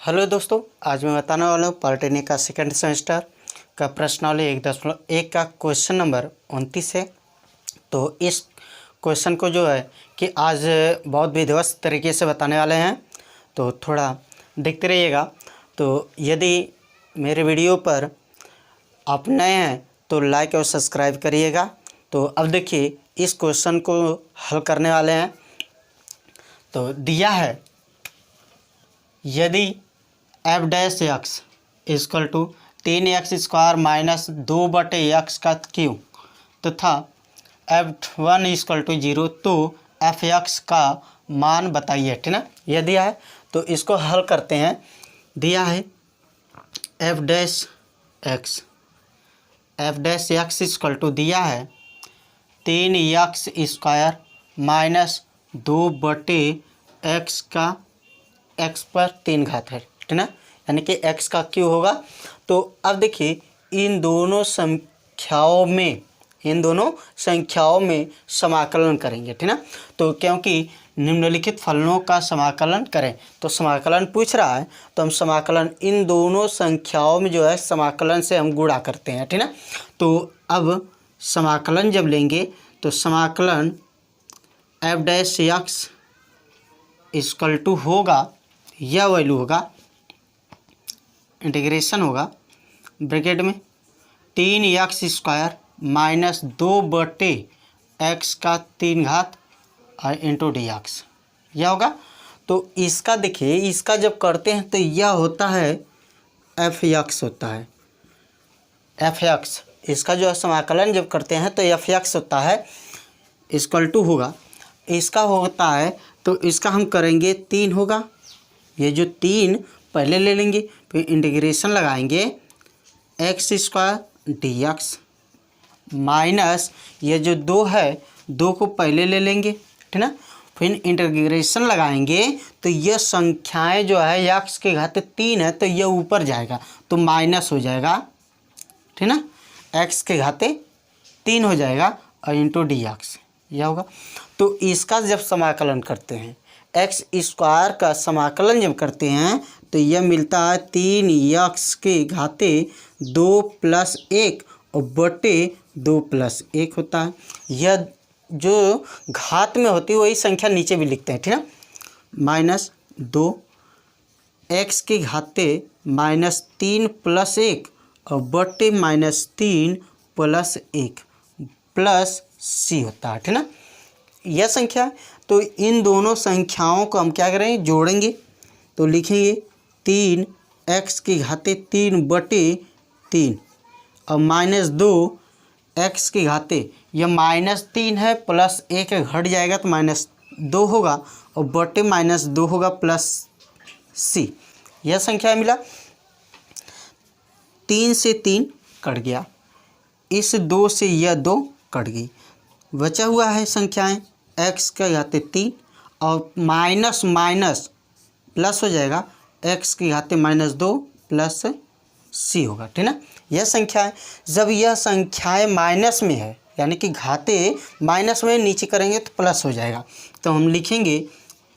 Hello दोस्तों, आज मैं बताने वाला हूँ पॉलिटेक्निक का सेकंड सेमेस्टर का प्रश्नावली 1.1 का क्वेश्चन नंबर 29 है। तो इस क्वेश्चन को जो है कि आज बहुत विधिवत तरीके से बताने वाले हैं, तो थोड़ा देखते रहिएगा। तो यदि मेरे वीडियो पर आप नए हैं तो लाइक और सब्सक्राइब करिएगा। तो अब देखिए इस क्वेश्चन को हल करने वाले हैं। तो दिया है, यदि F dash X equal to 3x² minus 2/x का क्यू तथा F1 इक्वल टू 0, तो एफ एक्स का मान बताइए। ठीक ना, यह दिया है तो इसको हल करते हैं। दिया है F dash X equal to दिया है 3x² माइनस 2/x का x पर 3 घात है। ठीक ना, यानी कि x का क्यू होगा। तो अब देखिए इन दोनों संख्याओं में समाकलन करेंगे। ठीक ना, तो क्योंकि निम्नलिखित फलनों का समाकलन करें, तो समाकलन पूछ रहा है तो हम समाकलन इन दोनों संख्याओं में जो है समाकलन से हम गुणा करते हैं। ठीक ना, तो अब समाकलन जब लेंगे तो समाकलन F dash X equal to होगा, यह वैल्यू होगा, इंटीग्रेशन होगा ब्रैकेट में 3x² माइनस 2/x का 3 घात इंटू dx, यह होगा। तो इसका देखिए, इसका जब करते हैं तो यह होता है एफ एक्स होता है, एफ एक्स इसका जो है समाकलन जब करते हैं तो एफ एक्स होता है इक्वल टू होगा, इसका होता है तो इसका हम करेंगे 3 होगा। ये जो 3 पहले ले लेंगे, फिर इंटीग्रेशन लगाएंगे x² dx माइनस ये जो 2 है 2 को पहले ले लेंगे। ठीक ना, फिर इंटीग्रेशन लगाएंगे तो यह संख्याएं जो है x के घाते 3 है तो यह ऊपर जाएगा तो माइनस हो जाएगा। ठीक ना, x के घाते 3 हो जाएगा और इंटू dx यह होगा। तो इसका जब समाकलन करते हैं x² का समाकलन जब करते हैं तो यह मिलता है 3x के घाते 2 + 1 और बटे 2 + 1 होता है। यह जो घात में होती है वही संख्या नीचे भी लिखते हैं। ठीक है, माइनस 2 x के घाते -3 + 1 और बटे -3 + 1 प्लस c होता है। ठीक ना, यह संख्या है। तो इन दोनों संख्याओं को हम क्या करेंगे, जोड़ेंगे। तो लिखेंगे 3x के घाते 3/3 और -2 x के घाते, यह -3 है प्लस 1 घट जाएगा तो -2 होगा और बटे -2 होगा प्लस c, यह संख्या मिला। 3 से 3 कट गया, इस 2 से यह 2 कट गई, बचा हुआ है संख्याएं x के घाते 3 और माइनस माइनस प्लस हो जाएगा, x के घाते -2 प्लस c होगा। ठीक ना, यह संख्या है। जब यह संख्याएं माइनस में है यानी कि घाते माइनस में, नीचे करेंगे तो प्लस हो जाएगा, तो हम लिखेंगे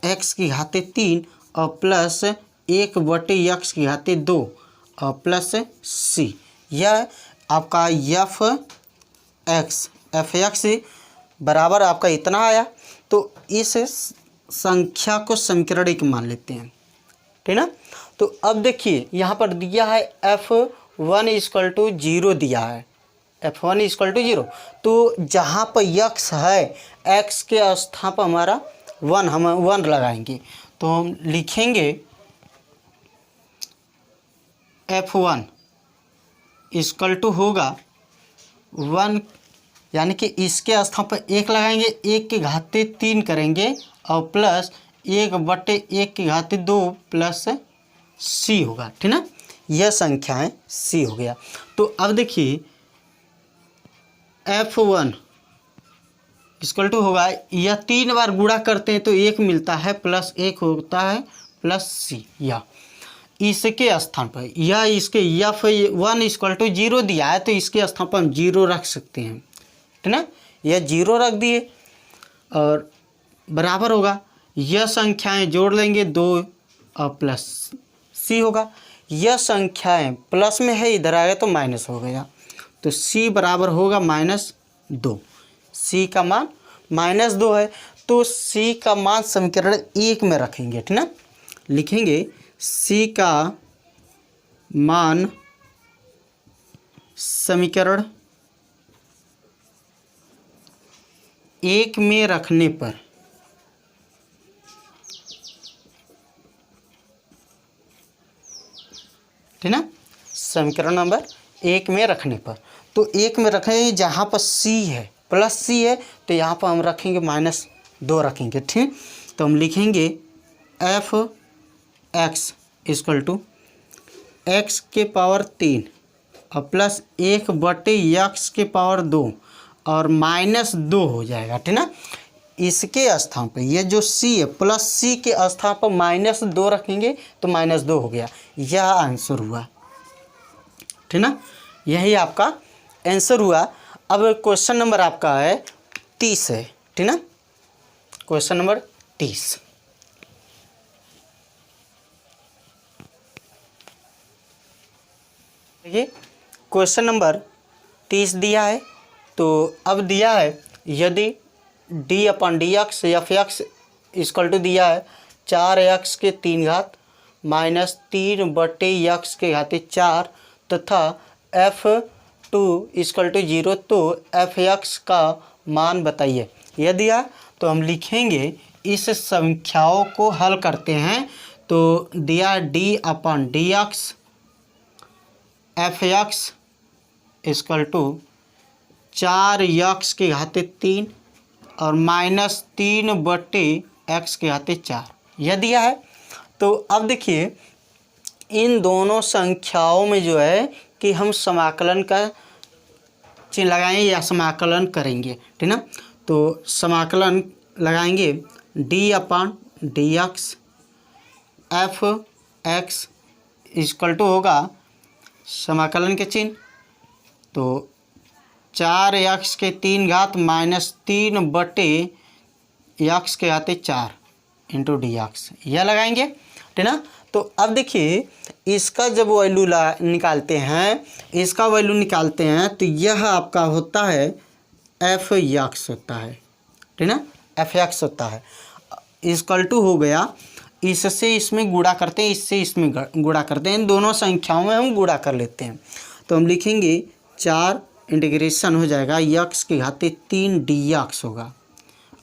x के घाते 3 और प्लस 1/x के घाते 2 और प्लस c। यह आपका एफ एक्स बराबर आपका इतना आया। तो इस संख्या को समीकरण 1 मान लेते हैं। ठीक ना, तो अब देखिए यहाँ पर दिया है F1 इक्वल टू 0 दिया है, F1 इक्वल टू 0। तो जहाँ पर x है, x के स्थान पर हमारा 1, हम 1 लगाएंगे तो हम लिखेंगे F1 इक्वल टू होगा 1, यानी कि इसके स्थान पर 1 लगाएंगे, 1 के घाते 3 करेंगे और प्लस 1/1 के घाते 2 प्लस c होगा। ठीक ना, यह संख्या है c हो गया। तो अब देखिए F1 इक्वल टू होगा, यह 3 बार गुणा करते हैं तो 1 मिलता है प्लस 1 होता है प्लस c। या इसके स्थान पर यह इसके F1 इक्वल टू 0 दिया है तो इसके स्थान पर हम 0 रख सकते हैं। ठीक ना, यह 0 रख दिए और बराबर होगा, यह संख्याएं जोड़ लेंगे 2 और प्लस c सी होगा। यह संख्याएं प्लस में है, इधर आएगा तो माइनस हो गया, तो सी बराबर होगा -2। सी का मान -2 है, तो सी का मान समीकरण 1 में रखेंगे, ठीक ना। लिखेंगे सी का मान समीकरण 1 में रखने पर ठीक ना, समीकरण नंबर 1 में रखने पर, तो 1 में रखेंगे जहाँ पर सी है प्लस सी है, तो यहाँ पर हम रखेंगे -2 रखेंगे, ठीक। तो हम लिखेंगे F X equal to X के पावर 3 और प्लस 1/x के पावर 2 और -2 हो जाएगा, ठीक ना। इसके स्थान पर ये जो सी है प्लस सी के स्थान पर -2 रखेंगे तो -2 हो गया, यह आंसर हुआ, ठीक ना। यही आपका आंसर हुआ। अब क्वेश्चन नंबर आपका है 30 है, ठीक ना। क्वेश्चन नंबर 30, देखिए क्वेश्चन नंबर 30 दिया है। तो अब दिया है यदि d/dx f(x) इक्वल टू दिया है 4x के 3 घात -3/x के घाते 4 तथा f2 इक्वल टू 0, तो f(x) का मान बताइए। यह दिया तो हम लिखेंगे, इस संख्याओं को हल करते हैं। तो दिया d/dx f(x) equal to 4x के घाते 3 और -3/x के घाते 4, यह दिया है। तो अब देखिए इन दोनों संख्याओं में जो है कि हम समाकलन का चिन्ह लगाएंगे या समाकलन करेंगे, ठीक ना। तो समाकलन लगाएंगे d/dx f(x) इक्वल टू होगा समाकलन के चिन्ह, तो 4x के 3 घात -3/x के घाते 4 इंटू dx, यह लगाएंगे, ठीक ना। तो अब देखिए इसका जब वैल्यू निकालते हैं, इसका वैल्यू निकालते हैं तो यह आपका होता है f(x) होता है, ठीक ना। f(x) होता है इक्वल टू हो गया, इससे इसमें गुणा करते हैं, इससे इसमें गुणा करते हैं, इन दोनों संख्याओं में हम गुणा कर लेते हैं। तो हम लिखेंगे 4 इंटीग्रेशन हो जाएगा x के घाते 3 dx होगा,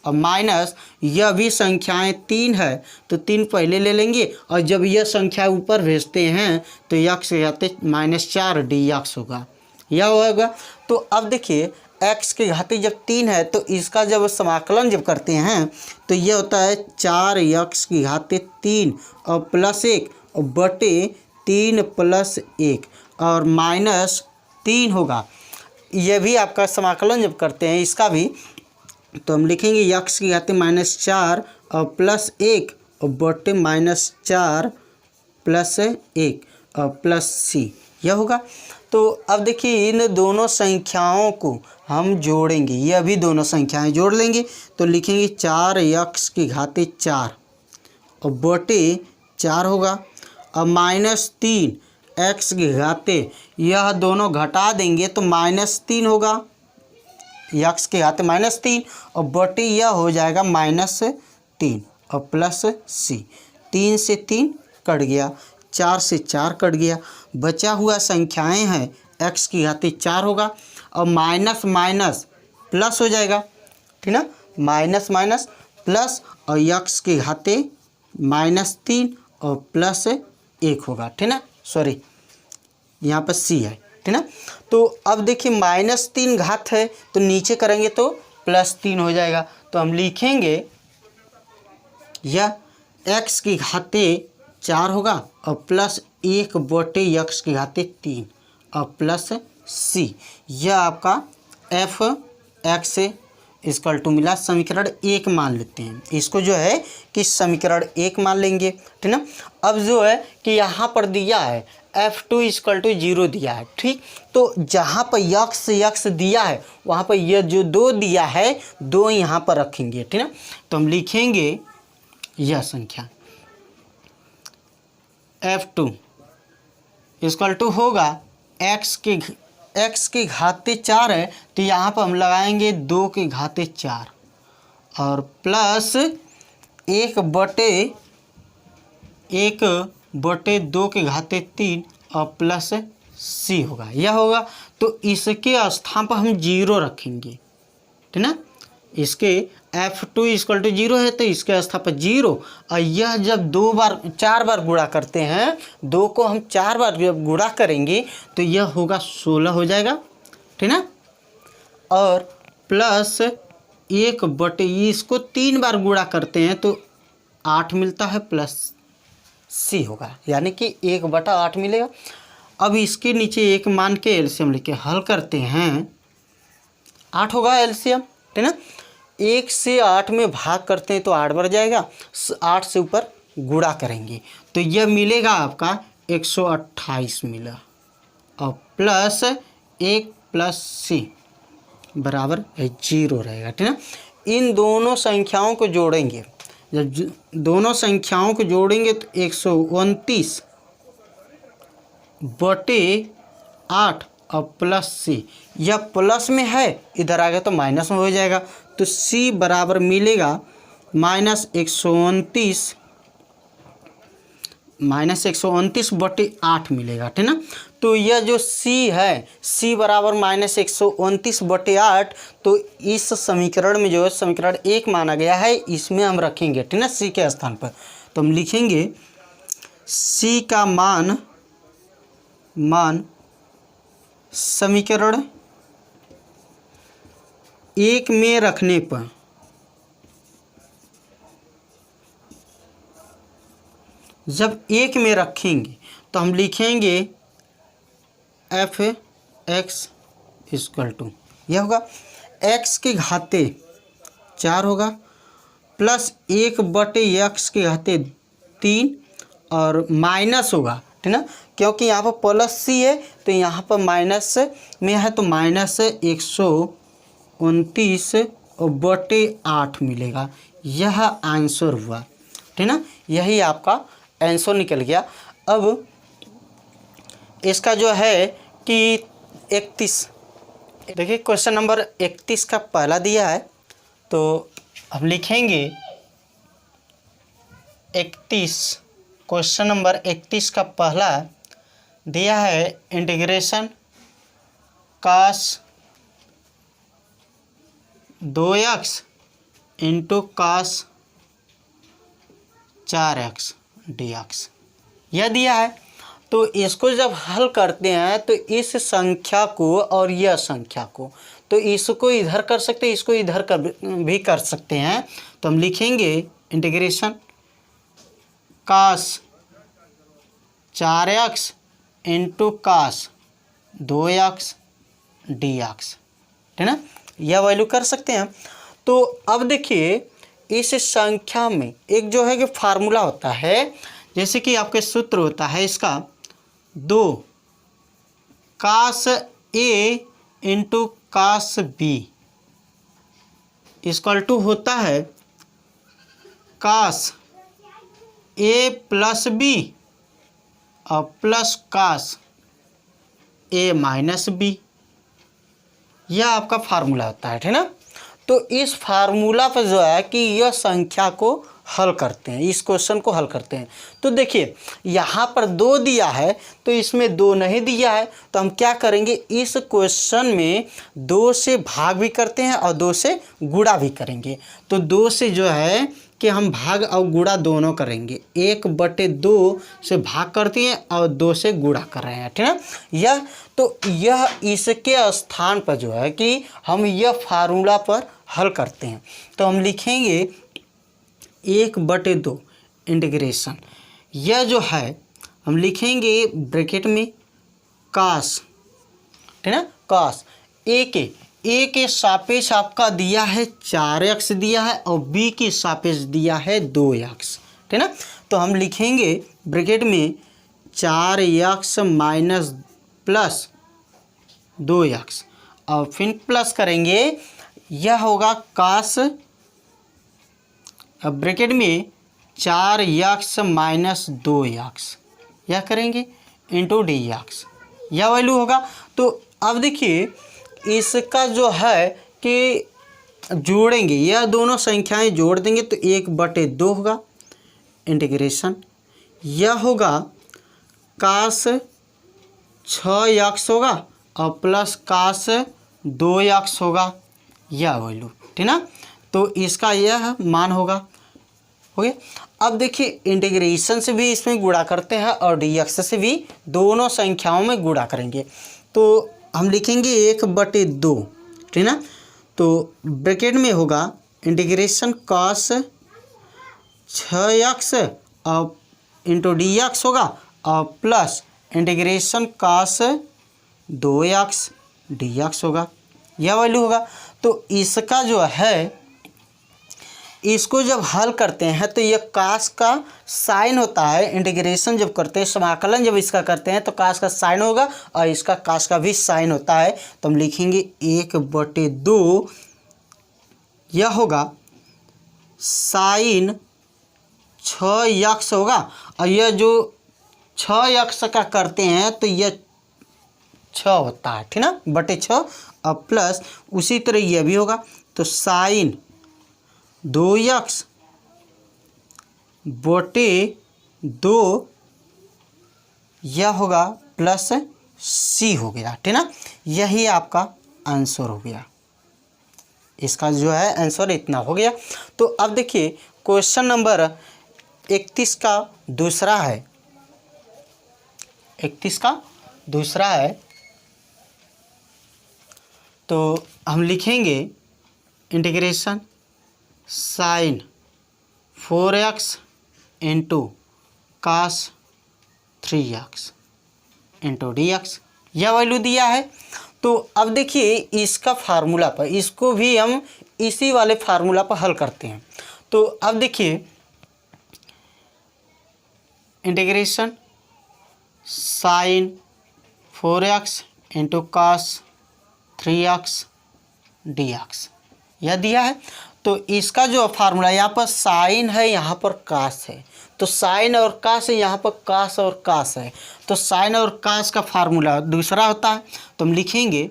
और माइनस यह भी संख्याएं 3 है तो 3 पहले ले लेंगे, और जब यह संख्या ऊपर भेजते हैं तो x के घाते -4 dx होगा, यह होगा। तो अब देखिए x के घाते जब 3 है तो इसका जब समाकलन जब करते हैं तो यह होता है 4x के घाते 3 और +1 और बटे 3 + 1 और -3 होगा। यह भी आपका समाकलन जब करते हैं इसका भी, तो हम लिखेंगे x के घाते -4 और +1 और बटे -4 + 1 और +c, यह होगा। तो अब देखिए इन दोनों संख्याओं को हम जोड़ेंगे, यह भी दोनों संख्याएं जोड़ लेंगे, तो लिखेंगे 4x के घाते 4 और बटे 4 होगा, और -3 x के घाते, यह दोनों घटा देंगे तो -3 होगा, x के घाते -3 और बटे यह हो जाएगा -3 और +c, 3 से 3 कट गया, 4 से 4 कट गया, बचा हुआ संख्याएं हैं x की घाते 4 होगा और माइनस माइनस प्लस हो जाएगा, ठीक ना। माइनस माइनस प्लस और x के घाते -3 और +1 होगा, ठीक ना। सॉरी यहाँ पर c है, ठीक ना। तो अब देखिए -3 घात है तो नीचे करेंगे तो +3 हो जाएगा, तो हम लिखेंगे यह x की घाते 4 होगा और +1/x के घाते 3 और +c, यह आपका f(x) इक्वल टू मिला। समीकरण 1 मान लेते हैं इसको, जो है कि समीकरण 1 मान लेंगे, ठीक ना। अब जो है कि यहाँ पर दिया है f2 इक्वल टू 0 दिया है, ठीक। तो जहाँ पर x दिया है वहाँ पर यह जो 2 दिया है 2 यहाँ पर रखेंगे, ठीक ना। तो हम लिखेंगे यह संख्या F2 इक्वल टू होगा x की घाते 4 है तो यहाँ पर हम लगाएंगे 2 की घाते 4 और प्लस 1/2 की घाते 3 और प्लस c होगा, यह होगा। तो इसके स्थान पर हम 0 रखेंगे, ठीक ना। इसके F2 इक्वल टू 0 है तो इसके स्थान पर 0, और यह जब 4 बार गुणा करते हैं, 2 को हम 4 बार जब गुणा करेंगे तो यह होगा 16 हो जाएगा, ठीक ना। और प्लस 1/, इसको 3 बार गुणा करते हैं तो 8 मिलता है, प्लस c होगा, यानी कि 1/8 मिलेगा। अब इसके नीचे एक मान के एलसीएम लेके हल करते हैं, 8 होगा एलसीएम, ठीक ना। 1 से 8 में भाग करते हैं तो 8 बढ़ जाएगा, 8 से ऊपर गुणा करेंगे तो यह मिलेगा आपका 128 मिला, और प्लस 1 प्लस c बराबर 0 रहेगा, ठीक ना। इन दोनों संख्याओं को जोड़ेंगे, जब दोनों संख्याओं को जोड़ेंगे तो 129/8 और प्लस c, यह प्लस में है, इधर आ गया तो माइनस में हो जाएगा, तो c बराबर मिलेगा -129/8 मिलेगा, ठीक ना। तो यह जो c है, c बराबर -129/8, तो इस समीकरण में जो है समीकरण 1 माना गया है, इसमें हम रखेंगे, ठीक ना, c के स्थान पर। तो हम लिखेंगे c का मान समीकरण 1 में रखने पर जब 1 में रखेंगे तो हम लिखेंगे f(x) इक्वल टू, यह होगा x की घाते 4 होगा प्लस 1/x की घाते 3 और माइनस होगा, ठीक ना, क्योंकि यहाँ पर प्लस c है तो यहाँ पर माइनस में है तो -129/8 मिलेगा, यह आंसर हुआ, ठीक ना। यही आपका आंसर निकल गया। अब इसका जो है कि 31, देखिए क्वेश्चन नंबर 31 का पहला दिया है, तो हम लिखेंगे 31, क्वेश्चन नंबर 31 का पहला दिया है integration cos 2x into cos 4x dx, यह दिया है। तो इसको जब हल करते हैं तो इस संख्या को और यह संख्या को, तो इसको इधर कर सकते हैं, इसको इधर भी कर सकते हैं। तो हम लिखेंगे integration cos 4x into cos 2x dx, ठीक ना, यह वैल्यू कर सकते हैं। तो अब देखिए इस संख्या में एक जो है कि फार्मूला होता है, जैसे कि आपके सूत्र होता है इसका 2 cos A into cos B equal to होता है cos A प्लस B और plus cos A minus B, यह आपका फार्मूला होता है, ठीक ना। तो इस फार्मूला पर जो है कि यह संख्या को हल करते हैं, इस क्वेश्चन को हल करते हैं। तो देखिए यहाँ पर 2 दिया है तो इसमें 2 नहीं दिया है, तो हम क्या करेंगे, इस क्वेश्चन में 2 से भाग भी करते हैं और 2 से गुणा भी करेंगे। तो 2 से जो है कि हम भाग और गुणा दोनों करेंगे, 1/2 से भाग करते हैं और 2 से गुणा कर रहे हैं, ठीक है। यह इसके स्थान पर जो है कि हम यह फार्मूला पर हल करते हैं। तो हम लिखेंगे 1/2 इंटीग्रेशन, यह जो है हम लिखेंगे ब्रैकेट में cos, ठीक है, cos A के सापेक्ष आपका दिया है 4x दिया है और B के सापेक्ष दिया है 2x, ठीक ना। तो हम लिखेंगे ब्रैकेट में 4x माइनस प्लस 2x और फिर प्लस करेंगे, यह होगा cos, अब ब्रैकेट में 4x माइनस 2x यह करेंगे इंटू डी एक्स, यह वैल्यू होगा। तो अब देखिए इसका जो है कि जोड़ेंगे, यह दोनों संख्याएं जोड़ देंगे तो 1/2 होगा इंटीग्रेशन, यह होगा कास 6x होगा और प्लस कास 2x होगा, यह वैल्यू, ठीक ना। तो इसका यह मान होगा, हो गया। अब देखिए इंटीग्रेशन से भी इसमें गुणा करते हैं और dx से भी, दोनों संख्याओं में गुणा करेंगे तो हम लिखेंगे 1/2, ठीक ना। तो ब्रैकेट में होगा इंटीग्रेशन cos 6x और इंटू dx होगा और plus integration cos 2x dx होगा, यह वैल्यू होगा। तो इसका जो है, इसको जब हल करते हैं तो ये कास का साइन होता है, इंटीग्रेशन जब करते हैं, समाकलन जब इसका करते हैं तो कास का साइन होगा और इसका कास का भी साइन होता है। तो हम लिखेंगे 1/2, यह होगा साइन 6x होगा और यह जो 6x का करते हैं तो यह 6 होता है, ठीक ना, /6 और प्लस उसी तरह यह भी होगा तो साइन 2x /2, यह होगा प्लस c हो गया, ठीक ना। यही आपका आंसर हो गया, इसका जो है आंसर इतना हो गया। तो अब देखिए क्वेश्चन नंबर 31 का दूसरा है, 31 का दूसरा है। तो हम लिखेंगे integration sine 4x into cos 3x into dx, यह वैल्यू दिया है। तो अब देखिए इसका फार्मूला पर, इसको भी हम इसी वाले फार्मूला पर हल करते हैं। तो अब देखिए integration sine 4x into cos 3x dx, यह दिया है। तो इसका जो फार्मूला, यहाँ पर साइन है, यहाँ पर कास है, तो साइन और कास है, यहाँ पर कास और कास है, तो साइन और कास का फार्मूला दूसरा होता है। तो हम लिखेंगे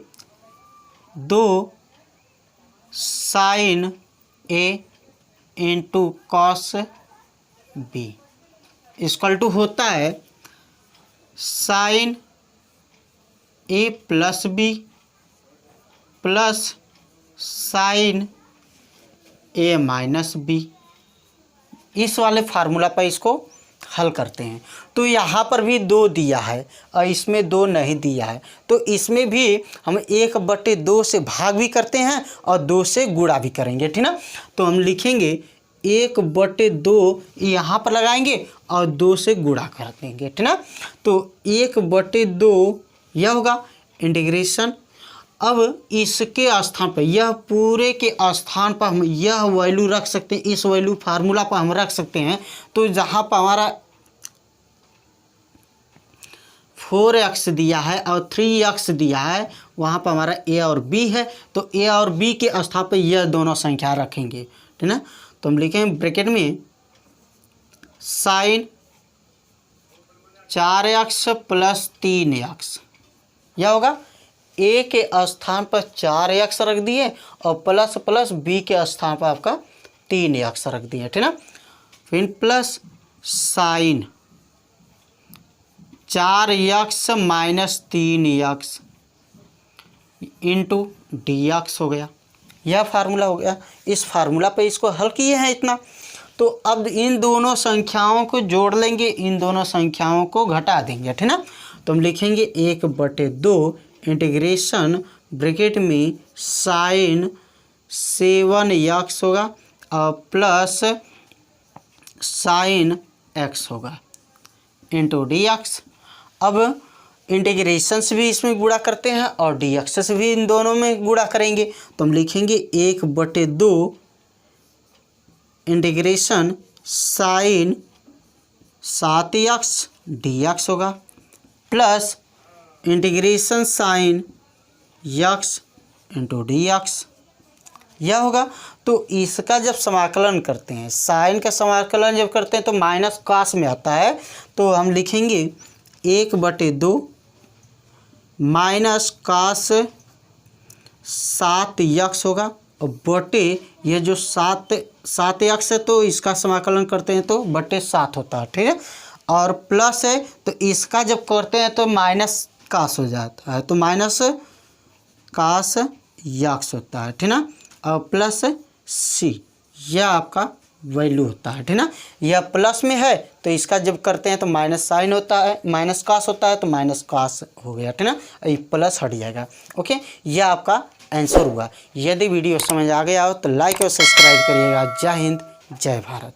2 sine A into cos B equal to होता है sine A plus B plus sine A minus B. इस वाले फार्मूला पर इसको हल करते हैं। तो यहाँ पर भी 2 दिया है और इसमें 2 नहीं दिया है, तो इसमें भी हम 1/2 से भाग भी करते हैं और 2 से गुणा भी करेंगे, ठीक ना। तो हम लिखेंगे 1/2 यहाँ पर लगाएंगे और 2 से गुणा कर देंगे, ठीक ना। तो 1/2 यह होगा इंटीग्रेशन। अब इसके स्थान पर, यह पूरे के स्थान पर हम यह वैल्यू रख सकते हैं, इस वैल्यू फार्मूला पर हम रख सकते हैं। तो जहाँ पर हमारा 4x दिया है और 3x दिया है, वहाँ पर हमारा a और b है, तो a और b के स्थान पर यह दोनों संख्या रखेंगे, ठीक ना। तो हम लिखेंगे ब्रैकेट में साइन 4x प्लस 3x, यह होगा a के स्थान पर 4x रख दिए और प्लस प्लस b के स्थान पर आपका 3x रख दिए, ठीक ना। फिर plus sign 4x minus 3x into dx हो गया, यह फार्मूला हो गया। इस फार्मूला पे इसको हल किए हैं इतना। तो अब इन दोनों संख्याओं को जोड़ लेंगे, इन दोनों संख्याओं को घटा देंगे, ठीक ना। तो हम लिखेंगे 1/2 इंटीग्रेशन ब्रैकेट में साइन 7x होगा और प्लस साइन x होगा इंटू dx। अब इंटीग्रेशन से भी इसमें गुणा करते हैं और dx से भी इन दोनों में गुणा करेंगे। तो हम लिखेंगे 1/2 इंटीग्रेशन साइन 7x dx होगा plus integration sine x into dx, यह होगा। तो इसका जब समाकलन करते हैं, साइन का समाकलन जब करते हैं तो माइनस कास में आता है, तो हम लिखेंगे 1/2 माइनस कास 7x होगा, और बटे ये जो 7x है तो इसका समाकलन करते हैं तो बटे 7 होता है, ठीक है। और प्लस है तो इसका जब करते हैं तो माइनस कास हो जाता है, तो माइनस कास यक्स होता है, ठीक ना। और प्लस c, यह आपका वैल्यू होता है, ठीक ना। यह प्लस में है तो इसका जब करते हैं तो माइनस साइन होता है, माइनस कास होता है, तो माइनस कास हो गया, ठीक ना। ये प्लस हट जाएगा। ओके, यह आपका आंसर हुआ। यदि वीडियो समझ आ गया हो तो लाइक और सब्सक्राइब करिएगा। जय हिंद, जय भारत।